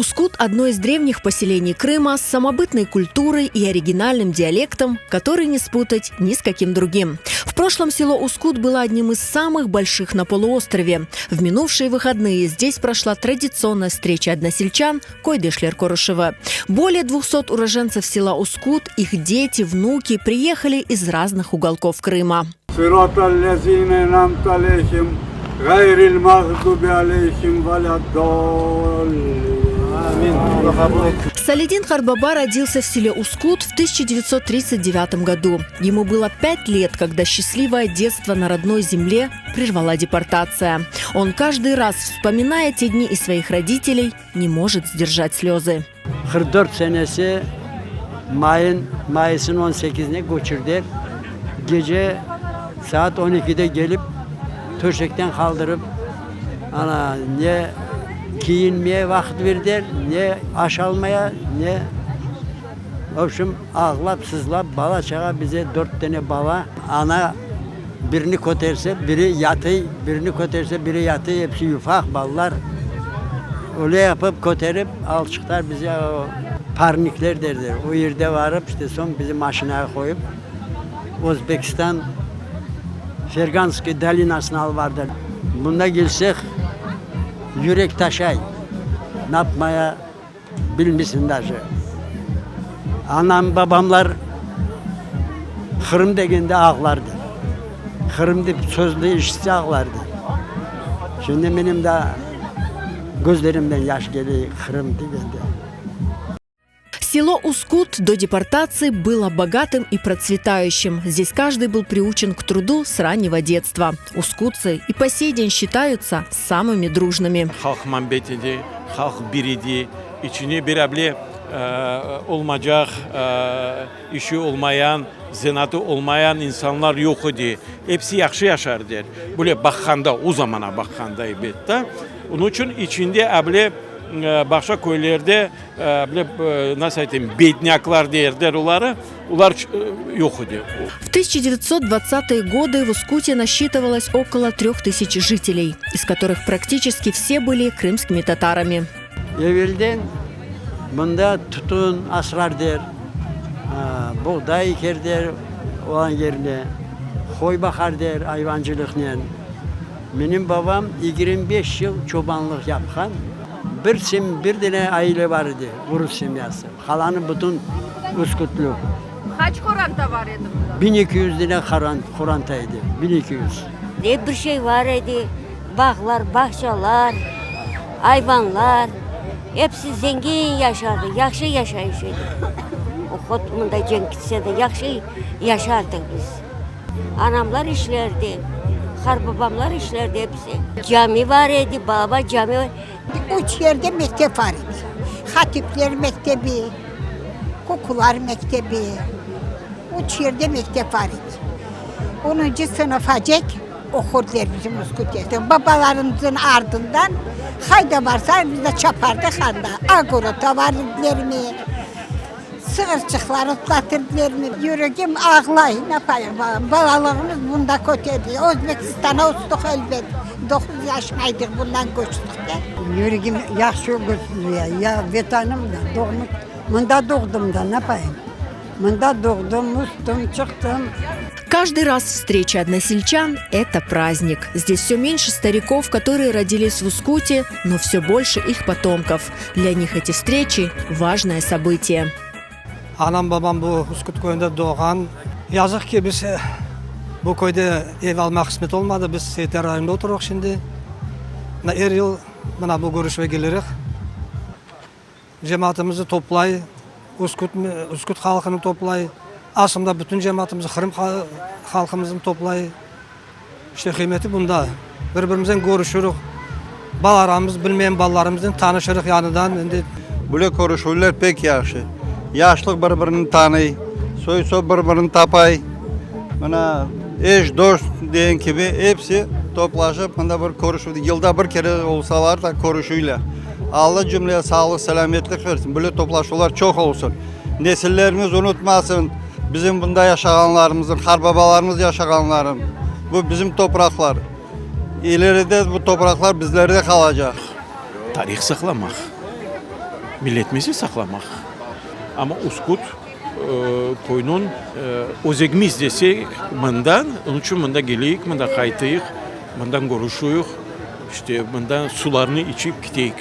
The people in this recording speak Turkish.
Ускут – одно из древних поселений Крыма с самобытной культурой и оригинальным диалектом, который не спутать ни с каким другим. В прошлом село Ускут было одним из самых больших на полуострове. В минувшие выходные здесь прошла традиционная встреча односельчан Койдышлер-Корышева. Более 200 уроженцев села Ускут, их дети, внуки приехали из разных уголков Крыма. Салидин Харбаба родился в селе Ускут в 1939 году. Ему было 5 лет, когда счастливое детство на родной земле прервала депортация. Он каждый раз, вспоминая те дни и своих родителей, не может сдержать слезы. 44 senesi Mayıs'ın 18'ine göçürdüler. Gece saat 12'de gelip töşekten kaldırıp ne giyinmeye vakit verdiler, ne aş almaya, ne ağlap sızlap bala çağa bize 4 tane bala. Ana birini koterse biri yatı, birini koterse biri yatı, hepsi yufak ballar. Öyle yapıp koterip alçıklar bize o parnikler derler. O yerde varıp işte son bizi maşinaya koyup Özbekistan Ferganski Dalinası'na al vardı. Bunda gelsek yürek taşay. Ne yapmaya bilmişsin daşı. Anam babamlar Kırım degende ağlardı. Kırım'da sözlü işçi ağlardı. Şimdi benim de gözlerimden yaş geliyor Kırım degende. Село Ускут до депортации было богатым и процветающим. Здесь каждый был приучен к труду с раннего детства. Ускутцы и по сей день считаются самыми дружными. İçine bir olmayacak, işi olmayan, zenatı olmayan insanlar yok idi. Hepsi yaxşı yaşardı. Böyle bakanda, o zamana bakanda elbette. Onun için içinde başka köylerde nasıl diyeyim, bеднякlar derler onları. Onlar yok idi. В 1920-е годы в Ускуте насчитывалось около 3000 жителей, из которых практически все были крымскими татарами. Evvelden bunda tutun asrar der, buğday eker der olan yerine, koy bakar der hayvancılıkla. Benim babam 25 yıl çobanlık yapkan, bir tane aile vardı, Urus semyası. Kalanı bütün Uskutlu. Kaç koranta var idi burada? 1200 tane korantaydı, 1200. Ne bir şey var idi, bağlar, bahçeler, hayvanlar. Hepsi zengin yaşardı, yaxşı yaşayış idi. O Xotumunda cenk gitse de yaxşı yaşardık biz. Anamlar işlerdi, harbabamlar işlerdi hepsi. Cami var idi, baba cami var. Üç yerde mektep var idi. Hatipler mektebi, kokular mektebi. Üç yerde mektep var idi. 10. sınıfacak okurdular bizim Uskut'ta. Babalarımızın ardından hayda varsa biz de çapardık anda. Agorota var idilerimi, sığırçıklar ıslatırdılarımı. Yüreğim ağlay, ne yapayım? Balalığımız bunda kötüydü. Özbekistan'a uçtuk elbet. 9 yaşındaydık bundan göçtük de. Yüreğim yaxşı gözlüyor. Ya vatanım da doğmuş. Bunda doğdum da ne yapayım? Bunda doğdum, ustum, çıktım. Каждый раз встреча односельчан – это праздник. Здесь все меньше стариков, которые родились в Ускуте, но все больше их потомков. Для них эти встречи – важное событие. Anam babam bu Uskut köyünde doğan. Yazık ki biz bu köyde ev almak kısmet olmadı. Biz Seyitler rayonunda oturuyoruz şimdi. Her yıl bana bu görüşme geliriz. Cemaatimizi toplay, Uskut halkını toplay. Aslında bütün cemaatimizi, Kırım halkımızın toplay. İşte kıymeti bunda. Birbirimizden görüşürük. Balalarımız, bilmeyen balalarımızdan tanışırıq yanından. Böyle görüşürler pek yaxşı. Yaşlıq birbirini tanıy, soy birbirini tapay. Bana eş, dost deyen gibi hepsi toplaşıp bir görüşürdü. Yılda bir kere olsalar da görüşüyle. Allah cümleye sağlık, selametlik versin. Böyle toplaşmalar çok olsun. Nesillerimiz unutmasın. Bizim bunda yaşayanlarımızın, harbabalarımız yaşayanların. Bu bizim topraklar. İleride bu topraklar bizlerde kalacak. Tarih saklamak. milletimizi saklamak. Ama Uskut koyunun özegimiz desek bundan, onun için bunda geliyik, bunda kaytıyık, bundan görüşüyük, işte bundan sularını içip gideyik.